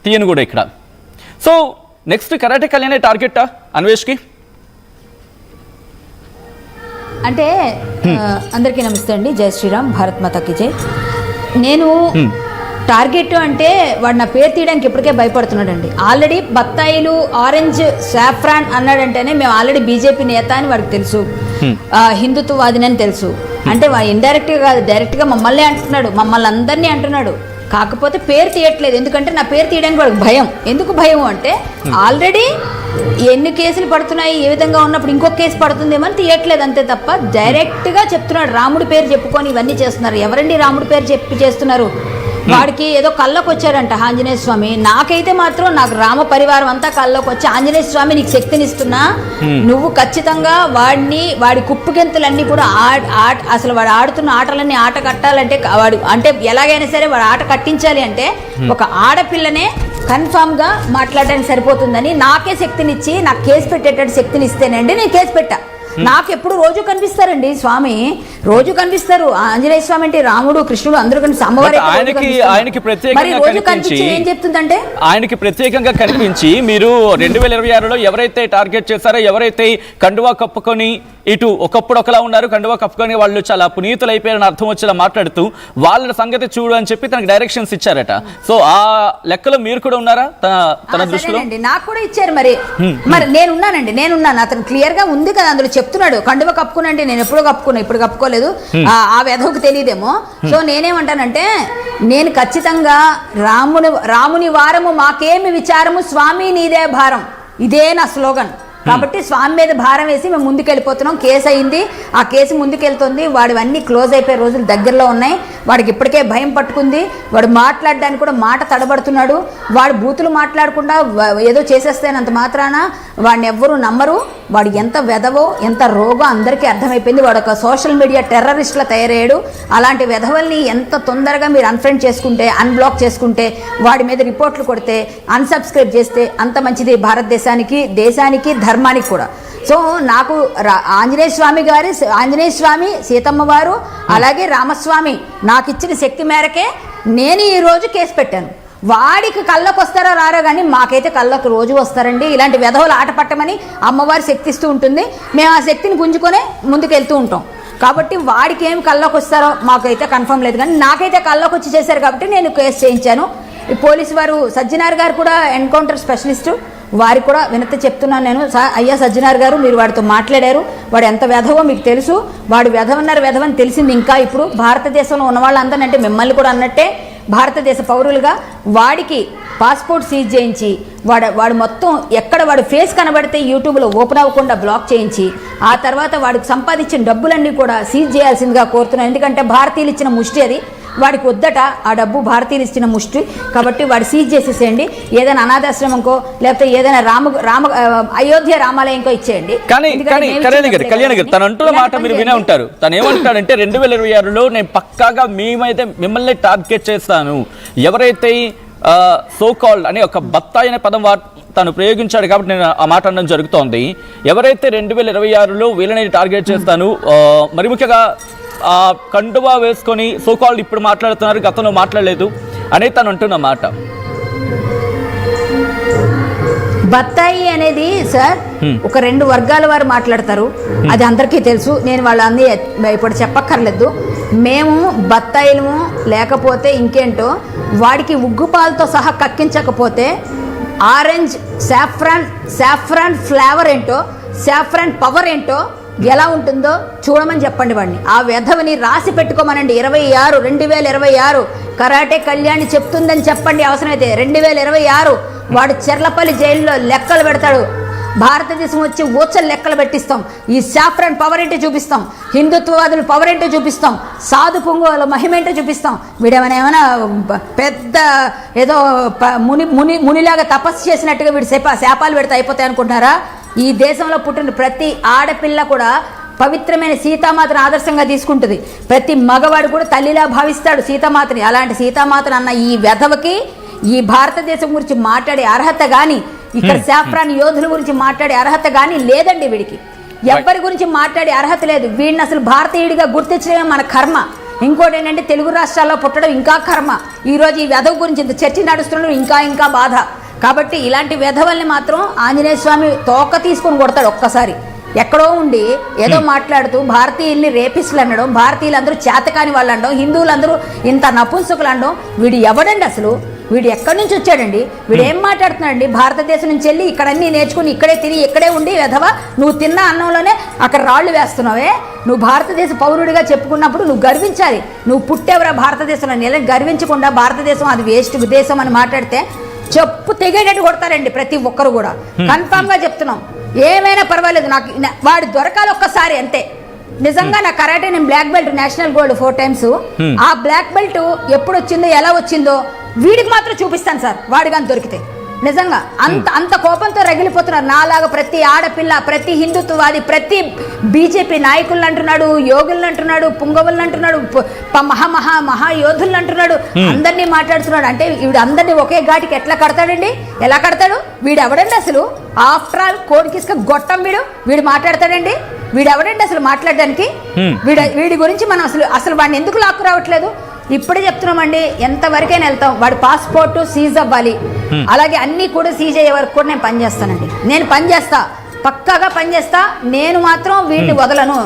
తీయను కూడా ఇక్కడ. సో నెక్స్ట్ కరాటే కళ్యాణే టార్గెట్టా అన్వేష్కి? అంటే అందరికీ నమస్తే అండి, జై శ్రీరామ్, భారత్ మాతాకి జై. నేను టార్గెట్ అంటే వాడు నా పేరు తీయడానికి ఇప్పటికే భయపడుతున్నాడు అండి. ఆల్రెడీ బత్తాయిలు, ఆరెంజ్, సాఫ్రాన్ అన్నాడంటేనే మేము ఆల్రెడీ బీజేపీ నేత అని వాడికి తెలుసు, హిందుత్వవాదిని అని తెలుసు. అంటే వాడు ఇండైరెక్ట్గా కాదు, డైరెక్ట్గా మమ్మల్ని అంటున్నాడు, మమ్మల్ని అందరినీ అంటున్నాడు. కాకపోతే పేరు తీయట్లేదు, ఎందుకంటే నా పేరు తీయడానికి వాడికి భయం. ఎందుకు భయం అంటే ఆల్రెడీ ఎన్ని కేసులు పడుతున్నాయి, ఏ విధంగా ఉన్నప్పుడు ఇంకొక కేసు పడుతుందేమో అని తీయట్లేదు, అంతే తప్ప డైరెక్ట్గా చెప్తున్నాడు. రాముడి పేరు చెప్పుకొని ఇవన్నీ చేస్తున్నారు. ఎవరండి రాముడి పేరు చెప్పి చేస్తున్నారు? వాడికి ఏదో కళ్ళకు వచ్చాడంట ఆంజనేయ స్వామి. నాకైతే మాత్రం నాకు రామ పరివారం అంతా కళ్ళకు వచ్చి, ఆంజనేయ స్వామి నీకు శక్తినిస్తున్నా, నువ్వు ఖచ్చితంగా వాడి కుప్పుగెంతులన్నీ కూడా అసలు వాడు ఆడుతున్న ఆటలన్నీ ఆట కట్టాలంటే వాడు అంటే ఎలాగైనా సరే వాడు ఆట కట్టించాలి అంటే ఒక ఆడపిల్లనే కన్ఫామ్ గా మాట్లాడడానికి సరిపోతుందని నాకే శక్తినిచ్చి, నాకు కేసు పెట్టేటట్టు శక్తిని ఇస్తేనండి నేను కేసు పెట్టా. నాకు ఎప్పుడు రోజు కనిపిస్తారండి స్వామి, రోజు కనిపిస్తారు. ఆంజనేయ స్వామి అంటే రాముడు, కృష్ణుడు అందరూ కనిపిస్తారు. అమ్మవారి ఏం చెప్తుందంటే ఆయనకి ప్రత్యేకంగా కనిపించి మీరు 2026లో ఎవరైతే టార్గెట్ చేశారో, ఎవరైతే కండువా కప్పుకొని ఇటు ఒకప్పుడు ఒకలా ఉన్నారు, కండువా కప్పుకొని వాళ్ళు చాలా పునీతులు అయిపోయారని అర్థం వచ్చేలా మాట్లాడుతూ వాళ్ళ సంగతి చూడు అని చెప్పి తనకు డైరెక్షన్స్ ఇచ్చారట. సో ఆ లెక్కలో మీరు కూడా ఉన్నారా తన దృష్టిలో? నాకు కూడా ఇచ్చారు. మరి నేనున్నాను. అతను క్లియర్ గా ఉంది కదా, అందులో చెప్తున్నాడు కండువ కప్పుకునండి. నేను ఎప్పుడు కప్పుకున్నా, ఇప్పుడు కప్పుకోలేదు. ఆ వెధవుకు తెలియదేమో. సో నేనేమంటానంటే, నేను ఖచ్చితంగా రాముని వారము మాకేమి విచారము, స్వామి నీదే భారం, ఇదే నా స్లోగన్. కాబట్టి స్వామి మీద భారం వేసి మేము ముందుకెళ్ళిపోతున్నాం. కేసు అయింది, ఆ కేసు ముందుకెళ్తుంది. వాడివన్నీ క్లోజ్ అయిపోయే రోజులు దగ్గరలో ఉన్నాయి. వాడికి ఇప్పటికే భయం పట్టుకుంది. వాడు మాట్లాడడానికి కూడా మాట తడబడుతున్నాడు. వాడు బూతులు మాట్లాడకుండా ఏదో చేసేస్తేనంత మాత్రాన వాడిని ఎవ్వరూ నమ్మరు. వాడు ఎంత వెధవో ఎంత రోగో అందరికీ అర్థమైపోయింది. వాడు ఒక సోషల్ మీడియా టెర్రరిస్ట్లా తయారయ్యాడు. అలాంటి వెధవల్ని ఎంత తొందరగా మీరు అన్ఫ్రెండ్ చేసుకుంటే, అన్బ్లాక్ చేసుకుంటే, వాడి మీద రిపోర్ట్లు కొడితే, అన్సబ్స్క్రైబ్ చేస్తే అంత మంచిది భారతదేశానికి, దేశానికి, ధర్మానికి కూడా. సో నాకు ఆంజనేయ స్వామి, సీతమ్మ వారు, అలాగే రామస్వామి నాకు ఇచ్చిన శక్తి మేరకే నేను ఈరోజు కేసు పెట్టాను. వాడికి కళ్ళకు వస్తారో రారో కానీ మాకైతే కళ్ళకు రోజు వస్తారండి. ఇలాంటి వెధవలు ఆట పట్టమని అమ్మవారి శక్తి ఇస్తూ ఉంటుంది. మేము ఆ శక్తిని గుంజుకొనే ముందుకు వెళ్తూ ఉంటాం. కాబట్టి వాడికి ఏమి కళ్ళకు వస్తారో మాకైతే కన్ఫర్మ్ లేదు, కానీ నాకైతే కళ్ళకు వచ్చి చేశారు కాబట్టి నేను కేసు చేయించాను. ఈ పోలీసు వారు సజ్జనార్ గారు కూడా ఎన్కౌంటర్ స్పెషలిస్టు, వారికి కూడా వినతి చెప్తున్నాను నేను. అయ్యా సజ్జనార్ గారు, మీరు వాడితో మాట్లాడారు, వాడు ఎంత వెధవో మీకు తెలుసు. వాడు వెధవని తెలిసింది. ఇంకా ఇప్పుడు భారతదేశంలో ఉన్న వాళ్ళందరినీ, అంటే మిమ్మల్ని కూడా అన్నట్టే భారతదేశ పౌరులుగా వాడికి పాస్పోర్ట్ సీజ్ చేయించి, వాడు మొత్తం ఎక్కడ వాడు ఫేస్ కనబడితే యూట్యూబ్లో ఓపెన్ అవ్వకుండా బ్లాక్ చేయించి, ఆ తర్వాత వాడికి సంపాదించిన డబ్బులన్నీ కూడా సీజ్ చేయాల్సిందిగా కోరుతున్నాను. ఎందుకంటే భారతీయులు ఇచ్చిన ముష్టి అది, వాడికి వద్దట ఆ డబ్బు, భారతీయులు ఇచ్చిన ముష్టి. కాబట్టి వాడు సీజ్ చేసేసేయండి. ఏదైనా అనాథాశ్రమంకో లేకపోతే ఏదైనా అయోధ్య రామాలయంకో ఇచ్చేయండి. కానీ కళ్యాణ్ గారు తను అంటున్న మాట మీరు వినే ఉంటారు. తను ఏమంటాడంటే 2026లో నేను పక్కాగా మిమ్మల్ని టార్గెట్ చేస్తాను. ఎవరైతే సో కాల్డ్ అని ఒక బత్తాయి అనే పదం తను ప్రయోగించాడు కాబట్టి నేను ఆ మాట అనడం జరుగుతోంది. ఎవరైతే 2026లో వీళ్ళని టార్గెట్ చేస్తాను, మరి ముఖ్యంగా కండువా వేసుకొని సో కాల్డ్ ఇప్పుడు మాట్లాడుతున్నారు, గతంలో మాట్లాడలేదు అనేది తను అంటున్న మాట. బత్తాయి అనేది సార్ ఒక 2 వర్గాల వారు మాట్లాడతారు, అది అందరికీ తెలుసు. నేను వాళ్ళని ఇప్పుడు చెప్పక్కర్లేదు. మేము బత్తాయిలము లేకపోతే ఇంకేంటో వాడికి ఉగ్గుపాలతో సహా కక్కించకపోతే ఆరెంజ్ సాఫ్రాన్ ఫ్లేవర్ ఏంటో, సాఫ్రాన్ పవర్ ఏంటో ఎలా ఉంటుందో చూడమని చెప్పండి. వాడిని ఆ వెధవని రాసి పెట్టుకోమనండి. 2026 కరాటే కళ్యాణి చెప్తుందని చెప్పండి. అవసరమైతే 2026 వాడు చెర్లపల్లి జైల్లో లెక్కలు పెడతాడు. భారతదేశం వచ్చి ఊచలు లెక్కలు పెట్టిస్తాం. ఈ సాఫ్రాన్ పవర్ ఏంటో చూపిస్తాం, హిందుత్వవాదులు పవర్ ఏంటో చూపిస్తాం, సాధు పొంగుల మహిమ ఏంటో చూపిస్తాం. వీడేమైనా పెద్ద ఏదో మునిలాగా తపస్సు చేసినట్టుగా వీడు శాపాలు పెడితే అయిపోతాయి అనుకుంటున్నారా? ఈ దేశంలో పుట్టిన ప్రతి ఆడపిల్ల కూడా పవిత్రమైన సీతామాతను ఆదర్శంగా తీసుకుంటుంది. ప్రతి మగవాడు కూడా తల్లిలా భావిస్తాడు సీతామాతని. అలాంటి సీతామాతను అన్న ఈ వెధవకి ఈ భారతదేశం గురించి మాట్లాడే అర్హత కానీ, ఇక్కడ సాఫ్రాన్ యోధుల గురించి మాట్లాడే అర్హత కానీ లేదండి. వీడికి ఎవరి గురించి మాట్లాడే అర్హత లేదు. వీడిని అసలు భారతీయుడిగా గుర్తించడమే మన కర్మ. ఇంకోటి ఏంటంటే తెలుగు రాష్ట్రాల్లో పుట్టడం ఇంకా కర్మ. ఈరోజు ఈ వెధవ గురించి ఇంత చర్చ నడుస్తున్నాడు, ఇంకా బాధ. కాబట్టి ఇలాంటి వెధవల్ని మాత్రం ఆంజనేయ స్వామి తోక తీసుకొని కొడతాడు ఒక్కసారి. ఎక్కడో ఉండి ఏదో మాట్లాడుతూ భారతీయుల్ని రేపిస్టులు అనడం, భారతీయులందరూ చేతకాని వాళ్ళు అనడం, హిందువులందరూ ఇంత నపుంసకులు అనడం. వీడు ఎవడండి అసలు? వీడు ఎక్కడి నుంచి వచ్చాడండి? వీడు ఏం మాట్లాడుతున్నాడండి? భారతదేశం నుంచి వెళ్ళి ఇక్కడ అన్నీ నేర్చుకుని ఇక్కడే తిని ఇక్కడే ఉండి వెధవా నువ్వు తిన్న అన్నంలోనే అక్కడ రాళ్ళు వేస్తున్నావే. నువ్వు భారతదేశ పౌరుడిగా చెప్పుకున్నప్పుడు నువ్వు గర్వించాలి. నువ్వు పుట్టేవరా భారతదేశంలో, నెల గర్వించకుండా భారతదేశం అది వేస్ట్ దేశం అని మాట్లాడితే చెప్పు తెగేటట్టు కొడతారండి ప్రతి ఒక్కరు కూడా. కన్ఫామ్ గా చెప్తున్నాం. ఏమైనా పర్వాలేదు, నాకు వాడు దొరకాలి ఒక్కసారి అంతే. నిజంగా నా కరాటే నేను black belt, national gold 4 times. ఆ బ్లాక్ బెల్ట్ ఎప్పుడు వచ్చిందో ఎలా వచ్చిందో వీడికి మాత్రం చూపిస్తాను సార్, వాడిగా దొరికితే. నిజంగా అంత కోపంతో రగిలిపోతున్నారు. నాలాగా ప్రతి ఆడపిల్ల, ప్రతి హిందుత్వవాది, ప్రతి బీజేపీ నాయకులను అంటున్నాడు, యోగులను అంటున్నాడు, పుంగవులను అంటున్నాడు, మహాయోధులను అంటున్నాడు, అందరినీ మాట్లాడుతున్నాడు. అంటే వీడు అందరినీ ఒకే ఘాటికి ఎట్లా కడతాడండి? ఎలా కడతాడు? వీడు ఎవడండి అసలు? ఆఫ్టర్ ఆల్ కోడికిసుక గొట్టం వీడు మాట్లాడతాడండి? వీడు ఎవడండి అసలు మాట్లాడడానికి? వీడి గురించి మనం అసలు వాడిని ఎందుకు లాక్కు రావట్లేదు? ఇప్పుడే చెప్తున్నామండి, ఎంతవరకైనా వెళ్తాం. వాడి పాస్పోర్ట్ సీజ్ అవ్వాలి, అలాగే అన్నీ కూడా సీజ్ అయ్యే వరకు కూడా నేను పనిచేస్తానండి. నేను పనిచేస్తా, పక్కాగా పనిచేస్తా. నేను మాత్రం వీడిని వదలను.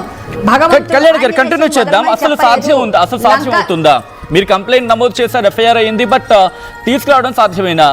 కళ్యాణ్ గారు కంటిన్యూ చేద్దాం. అసలు సాధ్యం అవుతుందా? మీరు కంప్లైంట్ నమోదు చేశారు, ఎఫ్ఐఆర్ అయింది, బట్ తీసుకురావడం సాధ్యమేనా?